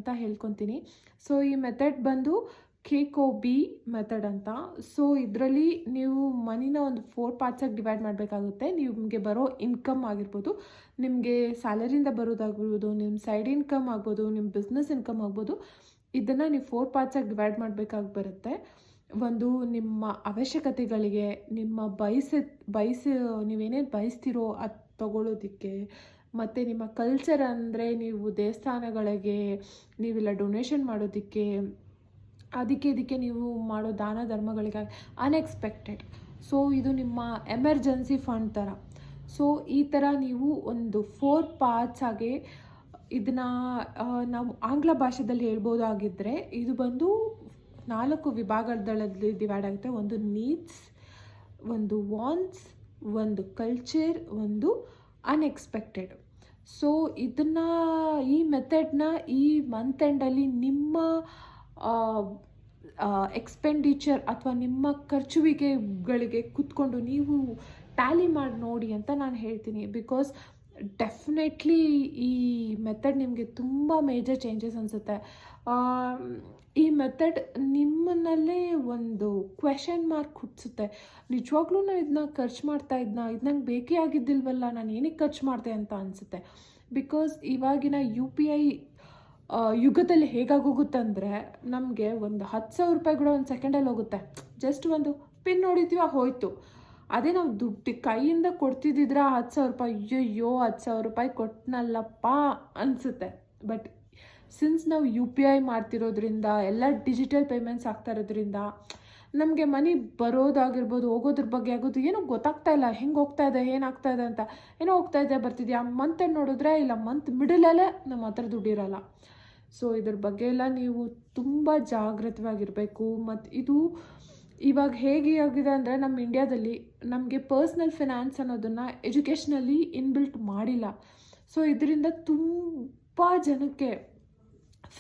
ಅಂತ ಹೇಳ್ಕೊತೀನಿ. ಸೊ ಈ ಮೆಥಡ್ ಬಂದು KOB ಮೆಥಡ್ ಅಂತ. ಸೊ ಇದರಲ್ಲಿ ನೀವು ಮನಿನ ಒಂದು 4 ಪಾರ್ಟ್ಸಾಗಿ ಡಿವೈಡ್ ಮಾಡಬೇಕಾಗುತ್ತೆ. ನಿಮಗೆ ಬರೋ ಇನ್ಕಮ್ ಆಗಿರ್ಬೋದು, ನಿಮಗೆ ಸ್ಯಾಲರಿಯಿಂದ ಬರೋದಾಗಿರ್ಬೋದು, ನಿಮ್ಮ ಸೈಡ್ ಇನ್ಕಮ್ ಆಗ್ಬೋದು, ನಿಮ್ಮ ಬಿಸ್ನೆಸ್ ಇನ್ಕಮ್ ಆಗ್ಬೋದು, ಇದನ್ನು ನೀವು 4 ಪಾರ್ಟ್ಸಾಗಿ ಡಿವೈಡ್ ಮಾಡಬೇಕಾಗಿ ಬರುತ್ತೆ. ಒಂದು ನಿಮ್ಮ ಅವಶ್ಯಕತೆಗಳಿಗೆ, ನಿಮ್ಮ ನೀವೇನೇನು ಬಯಸ್ತಿರೋ ಅದು ತಗೊಳ್ಳೋದಕ್ಕೆ, ಮತ್ತು ನಿಮ್ಮ ಕಲ್ಚರ್ ಅಂದರೆ ನೀವು ದೇವಸ್ಥಾನಗಳಿಗೆ ನೀವೆಲ್ಲ ಡೊನೇಷನ್ ಮಾಡೋದಕ್ಕೆ, ಇದಕ್ಕೆ ನೀವು ಮಾಡೋ ದಾನ ಧರ್ಮಗಳಿಗಾಗಿ ಅನ್ಎಕ್ಸ್ಪೆಕ್ಟೆಡ್. ಸೊ ಇದು ನಿಮ್ಮ ಎಮರ್ಜೆನ್ಸಿ ಫಂಡ್ ಥರ. ಸೊ ಈ ಥರ ನೀವು ಒಂದು 4 ಪಾರ್ಟ್ಸ್ ಆಗಿ ಇದನ್ನು ನಾವು ಆಂಗ್ಲ ಭಾಷೆಯಲ್ಲಿ ಹೇಳ್ಬೋದಾಗಿದ್ದರೆ ಇದು ಬಂದು 4 ವಿಭಾಗಗಳಲ್ಲಿ ಡಿವೈಡ್ ಆಗುತ್ತೆ. ಒಂದು ನೀಡ್ಸ್, ಒಂದು ವಾಂಟ್ಸ್, ಒಂದು ಕಲ್ಚರ್, ಒಂದು ಅನ್ಎಕ್ಸ್ಪೆಕ್ಟೆಡ್. ಸೊ ಈ ಮೆಥಡ್ನ ಈ ಮಂತ್ ಎಂಡಲ್ಲಿ ನಿಮ್ಮ ಎಕ್ಸ್ಪೆಂಡಿಚರ್ ಅಥವಾ ನಿಮ್ಮ ಖರ್ಚುವಿಕೆಗಳಿಗೆ ಕೂತ್ಕೊಂಡು ನೀವು ಟ್ಯಾಲಿ ಮಾಡಿ ನೋಡಿ ಅಂತ ನಾನು ಹೇಳ್ತೀನಿ. ಬಿಕಾಸ್ ಡೆಫಿನೆಟ್ಲಿ ಈ ಮೆಥಡ್ ನಿಮಗೆ ತುಂಬ ಮೇಜರ್ ಚೇಂಜಸ್ ಅನಿಸುತ್ತೆ. ಈ ಮೆಥಡ್ ನಿಮ್ಮನ್ನಲ್ಲೇ ಒಂದು ಕ್ವೆಶನ್ ಮಾರ್ಕ್ ಹುಟ್ಟಿಸುತ್ತೆ. ನಿಜವಾಗ್ಲೂ ನಾನು ಇದನ್ನ ಖರ್ಚು ಮಾಡ್ತಾ ಇದು ನಂಗೆ ಬೇಕೇ ಆಗಿದ್ದಿಲ್ವಲ್ಲ, ನಾನು ಏನಕ್ಕೆ ಖರ್ಚು ಮಾಡಿದೆ ಅಂತ ಅನಿಸುತ್ತೆ. ಬಿಕಾಸ್ ಇವಾಗಿನ UPI ಯುಗದಲ್ಲಿ ಹೇಗಾಗೋಗುತ್ತಂದರೆ, ನಮಗೆ ಒಂದು 10,000 ರೂಪಾಯಿ ಕೂಡ ಒಂದು ಸೆಕೆಂಡಲ್ಲಿ ಹೋಗುತ್ತೆ. ಜಸ್ಟ್ ಒಂದು ಪಿನ್ ನೋಡಿದ್ವಿ ಹೋಯ್ತು. ಅದೇ ನಾವು ದುಡ್ಡು ಕೈಯಿಂದ ಕೊಡ್ತಿದ್ದಿದ್ರೆ 10,000 ರೂಪಾಯಿ, ಅಯ್ಯೋ 10,000 ರೂಪಾಯಿ ಕೊಟ್ಟನಲ್ಲಪ್ಪ ಅನಿಸುತ್ತೆ. ಬಟ್ ಸಿನ್ಸ್ ನಾವು UPI ಮಾಡ್ತಿರೋದ್ರಿಂದ, ಎಲ್ಲ ಡಿಜಿಟಲ್ ಪೇಮೆಂಟ್ಸ್ ಆಗ್ತಾ ಇರೋದ್ರಿಂದ ನಮಗೆ ಮನಿ ಬರೋದಾಗಿರ್ಬೋದು, ಹೋಗೋದ್ರ ಬಗ್ಗೆ ಆಗೋದು ಏನೋ ಗೊತ್ತಾಗ್ತಾ ಇಲ್ಲ. ಹೆಂಗೆ ಹೋಗ್ತಾ ಇದೆ, ಏನಾಗ್ತಾ ಇದೆ ಅಂತ. ಏನೋ ಹೋಗ್ತಾ ಇದೆ ಬರ್ತಿದ್ಯಾ, ಮಂತ್ ನೋಡಿದ್ರೆ ಇಲ್ಲ ಮಂತ್ ಮಿಡಲಲ್ಲೇ ನಮ್ಮ ಹತ್ರ ದುಡ್ಡಿರಲ್ಲ. ಸೊ ಇದ್ರ ಬಗ್ಗೆ ಎಲ್ಲ ನೀವು ತುಂಬ ಜಾಗೃತವಾಗಿರಬೇಕು. ಮತ್ತು ಇದು ಇವಾಗ ಹೇಗೆ ಆಗಿದೆ ಅಂದರೆ, ನಮ್ಮ ಇಂಡಿಯಾದಲ್ಲಿ ನಮಗೆ ಪರ್ಸ್ನಲ್ ಫಿನಾನ್ಸ್ ಅನ್ನೋದನ್ನು ಎಜುಕೇಷ್ನಲ್ಲಿ ಇನ್ಬಿಲ್ಟ್ ಮಾಡಿಲ್ಲ. ಸೊ ಇದರಿಂದ ತುಂಬ ಜನಕ್ಕೆ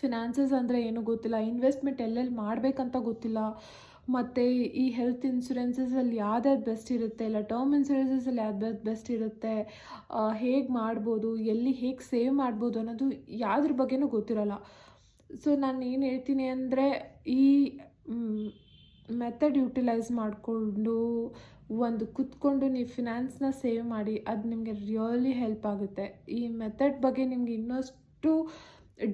ಫಿನಾನ್ಸಸ್ ಅಂದರೆ ಏನೂ ಗೊತ್ತಿಲ್ಲ, ಇನ್ವೆಸ್ಟ್ಮೆಂಟ್ ಎಲ್ಲೆಲ್ಲಿ ಮಾಡಬೇಕಂತ ಗೊತ್ತಿಲ್ಲ. ಮತ್ತು ಈ ಹೆಲ್ತ್ ಇನ್ಶೂರೆನ್ಸಸಲ್ಲಿ ಯಾವ್ದು ಬೆಸ್ಟ್ ಇರುತ್ತೆ, ಇಲ್ಲ ಟರ್ಮ್ ಇನ್ಶೂರೆನ್ಸಸಲ್ಲಿ ಯಾವ್ದು ಬೆಸ್ಟ್ ಇರುತ್ತೆ, ಹೇಗೆ ಮಾಡ್ಬೋದು, ಎಲ್ಲಿ ಹೇಗೆ ಸೇವ್ ಮಾಡ್ಬೋದು ಅನ್ನೋದು ಯಾವುದ್ರ ಬಗ್ಗೆನೂ ಗೊತ್ತಿರೋಲ್ಲ. ಸೊ ನಾನು ಏನು ಹೇಳ್ತೀನಿ ಅಂದರೆ, ಈ ಮೆಥಡ್ ಯುಟಿಲೈಸ್ ಮಾಡಿಕೊಂಡು ಒಂದು ಕೂತ್ಕೊಂಡು ನೀವು ಫಿನಾನ್ಸ್ನ ಸೇವ್ ಮಾಡಿ, ಅದು ನಿಮಗೆ ರಿಯಲಿ ಹೆಲ್ಪ್ ಆಗುತ್ತೆ. ಈ ಮೆಥಡ್ ಬಗ್ಗೆ ನಿಮಗೆ ಇನ್ನಷ್ಟು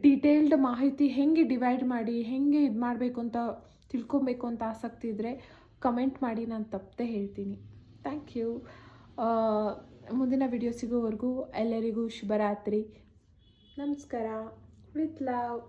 ಡೀಟೇಲ್ಡ್ ಮಾಹಿತಿ ಹೆಂಗೆ ಡಿವೈಡ್ ಮಾಡಿ ಹೆಂಗೆ ಇದು ಮಾಡಬೇಕು ಅಂತ ತಿಳ್ಕೊಬೇಕು ಅಂತ ಆಸಕ್ತಿ ಇದ್ದರೆ ಕಮೆಂಟ್ ಮಾಡಿ, ನಾನು ತಪ್ಪದೆ ಹೇಳ್ತೀನಿ. Thank you. ಮುಂದಿನ ವಿಡಿಯೋ ಸಿಗೋವರೆಗೂ ಎಲ್ಲರಿಗೂ ಶುಭರಾತ್ರಿ. ನಮಸ್ಕಾರ. With love.